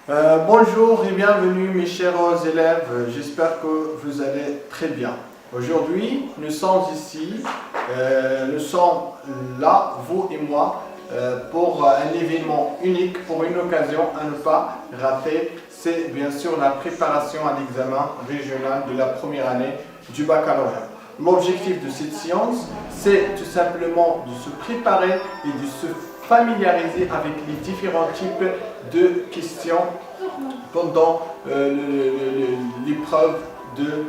Bonjour et bienvenue mes chers élèves, j'espère que vous allez très bien. Aujourd'hui, nous sommes ici, nous sommes là, vous et moi, pour un événement unique, pour une occasion à ne pas rater. C'est bien sûr la préparation à l'examen régional de la première année du baccalauréat. L'objectif de cette séance, c'est tout simplement de se préparer et de se familiariser avec les différents types de questions pendant l'épreuve de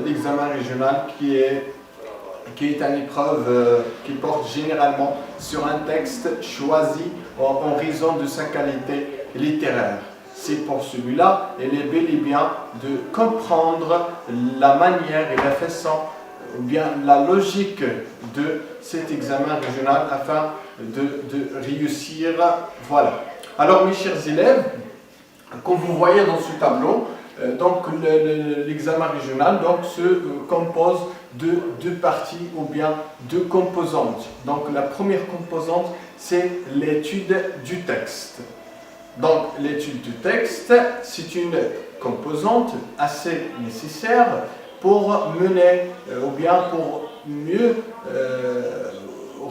l'examen régional qui est une épreuve qui porte généralement sur un texte choisi en raison de sa qualité littéraire. C'est pour celui-là, elle est bel et bien de comprendre la manière et la façon, ou bien la logique de cet examen régional afin de réussir. Voilà. Alors mes chers élèves, comme vous voyez dans ce tableau, donc l'examen régional se compose de deux parties ou bien deux composantes. Donc la première composante, c'est l'étude du texte. Donc l'étude du texte, c'est une composante assez nécessaire pour mener ou bien pour mieux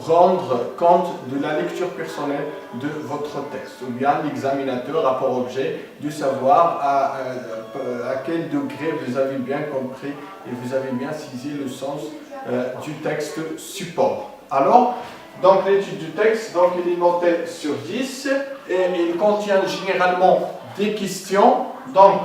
rendre compte de la lecture personnelle de votre texte, ou bien l'examinateur a pour objet de savoir à quel degré vous avez bien compris et vous avez bien saisi le sens du texte support. Alors, donc l'étude du texte, donc il est noté sur 10 et il contient généralement des questions. Donc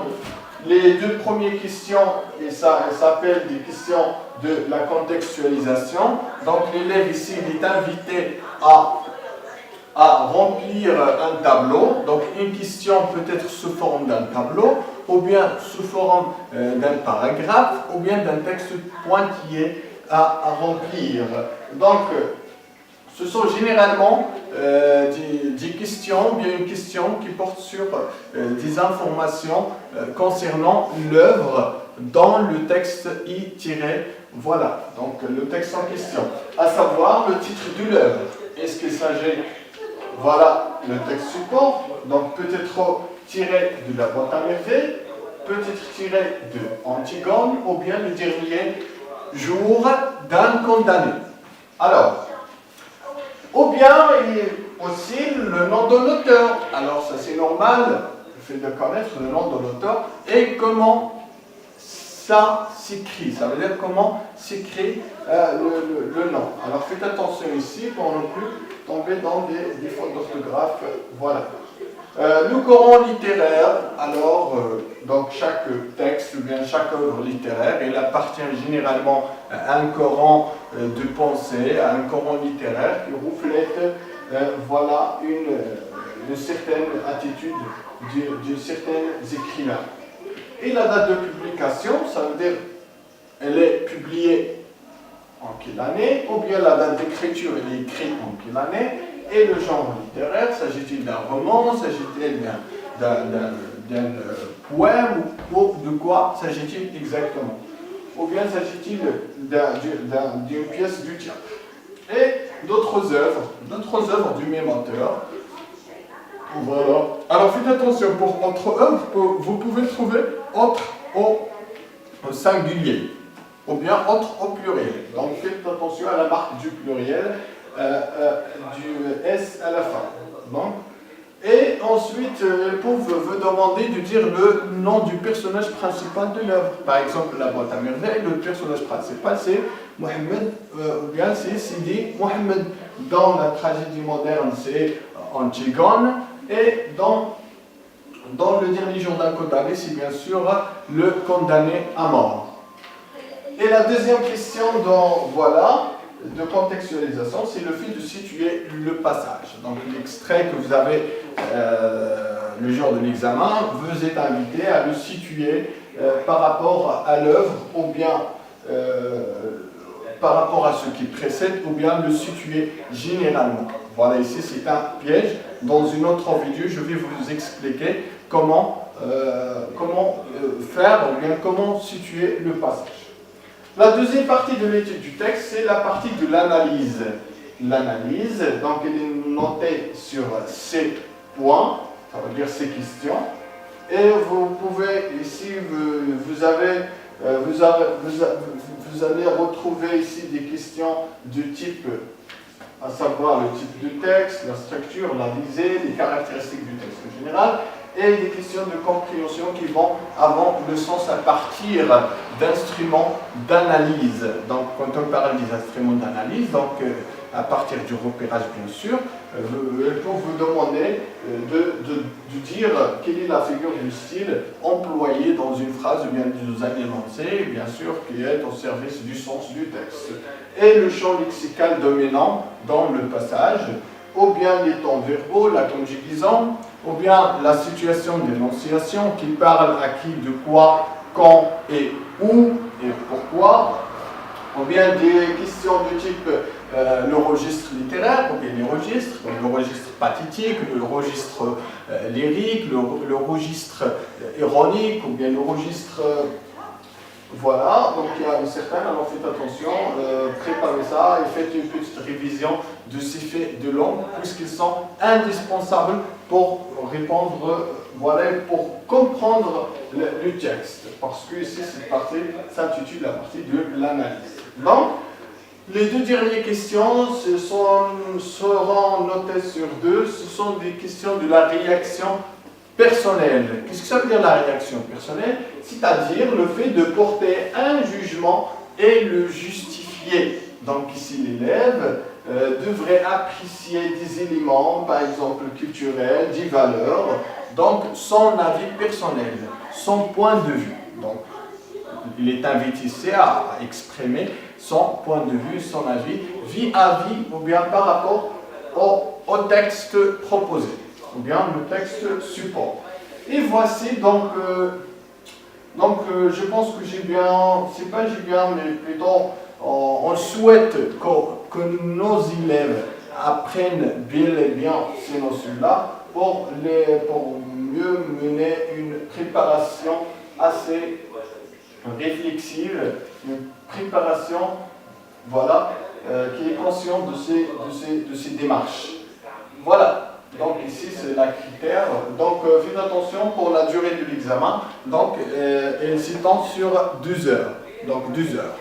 les deux premières questions, et ça s'appelle des questions de la contextualisation. Donc l'élève ici il est invité à remplir un tableau. Donc une question peut être sous forme d'un tableau, ou bien sous forme d'un paragraphe, ou bien d'un texte pointillé à remplir. Donc ce sont généralement des questions, bien une question qui porte sur des informations concernant l'œuvre dans le texte I-. Voilà, donc le texte en question, à savoir le titre de l'œuvre. Est-ce qu'il s'agit, voilà, le texte support, donc peut-être tiré de la boîte à merveilles, peut-être tiré de Antigone, ou bien le dernier jour d'un condamné. Alors, ou bien il y a aussi le nom de l'auteur. Alors ça c'est normal, le fait de connaître le nom de l'auteur et comment ça s'écrit. Ça veut dire comment s'écrit le nom. Alors faites attention ici pour ne plus tomber dans des fautes d'orthographe. Voilà. Le coran littéraire, alors, donc chaque texte, ou bien chaque œuvre littéraire, il appartient généralement à un coran de pensée, à un coran littéraire qui reflète, voilà, une certaine attitude de certains écrivains. Et la date de publication, ça veut dire, elle est publiée en quelle année, ou bien la date d'écriture, elle est écrite en quelle année. Et le genre littéraire, s'agit-il d'un roman, s'agit-il d'un poème, ou de quoi s'agit-il exactement? Ou bien s'agit-il d'une pièce du théâtre? Et d'autres œuvres du même auteur. Voilà. Alors faites attention, pour autre œuvre, vous pouvez trouver autre au singulier, ou bien autre au pluriel. Donc faites attention à la marque du pluriel, du S à la fin. Donc, et ensuite, ils peuvent vous demander de dire le nom du personnage principal de l'œuvre. Par exemple, la boîte à merveilles, le personnage principal c'est Mohamed, ou bien c'est Sidi Mohamed. Dans la tragédie moderne, c'est Antigone. Et dans le dernier jour d'un condamné, c'est bien sûr le condamné à mort. Et la deuxième question de contextualisation, c'est le fait de situer le passage. Donc l'extrait que vous avez le jour de l'examen, vous êtes invité à le situer par rapport à l'œuvre, ou bien par rapport à ce qui précède, ou bien le situer généralement. Voilà, ici c'est un piège. Dans une autre vidéo, je vais vous expliquer comment faire, ou bien comment situer le passage. La deuxième partie de l'étude du texte, c'est la partie de l'analyse. L'analyse, donc elle est notée sur ces points, ça veut dire ces questions. Et vous pouvez, ici, vous allez retrouver ici des questions du type, à savoir le type de texte, la structure, la visée, les caractéristiques du texte en général, et des questions de compréhension qui vont avoir le sens à partir d'instruments d'analyse. Donc, quand on parle des instruments d'analyse, donc à partir du repérage, bien sûr, pour vous demander de dire quelle est la figure du style employée dans une phrase ou bien des énoncés, bien sûr, qui est au service du sens du texte. Et le champ lexical dominant dans le passage, ou bien les temps verbaux, la conjugaison, ou bien la situation d'énonciation qui parle à qui, de quoi, quand et où et pourquoi, ou bien des questions de type le registre littéraire, ou bien les registres, donc le registre pathétique, le registre lyrique, le registre ironique, ou bien le registre... voilà, donc il y a une certaine, alors faites attention, préparez ça et faites une petite révision de ces faits de langue, puisqu'ils sont indispensables pour répondre, voilà, pour comprendre le texte. Parce que ici, cette partie s'intitule la partie de l'analyse. Donc, les deux dernières questions seront notées sur deux. Ce sont des questions de la réaction personnelle. Qu'est-ce que ça veut dire la réaction personnelle? C'est-à-dire le fait de porter un jugement et le justifier. Donc ici, l'élève devrait apprécier des éléments, par exemple culturels, des valeurs, donc son avis personnel, son point de vue. Donc, il est invité ici à exprimer son point de vue, son avis, vis-à-vis ou bien par rapport au texte proposé, ou bien le texte support. Et voici donc, je pense que j'ai bien, c'est pas j'ai bien, mais plutôt on souhaite que nos élèves apprennent bien et bien ces notions-là pour mieux mener une préparation assez réflexive, une préparation, voilà, qui est consciente de ces démarches. Voilà, donc ici c'est la critère. Donc faites attention pour la durée de l'examen. Donc elle s'étend sur 2 heures. Donc 2 heures.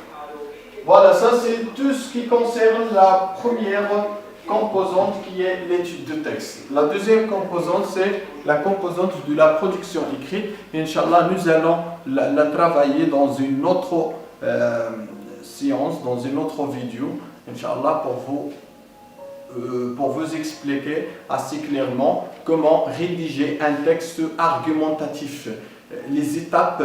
Voilà, ça c'est tout ce qui concerne la première composante qui est l'étude de texte. La deuxième composante, c'est la composante de la production écrite. Inch'Allah, nous allons la travailler dans une autre séance, dans une autre vidéo, Inch'Allah, pour vous expliquer assez clairement comment rédiger un texte argumentatif. Les étapes,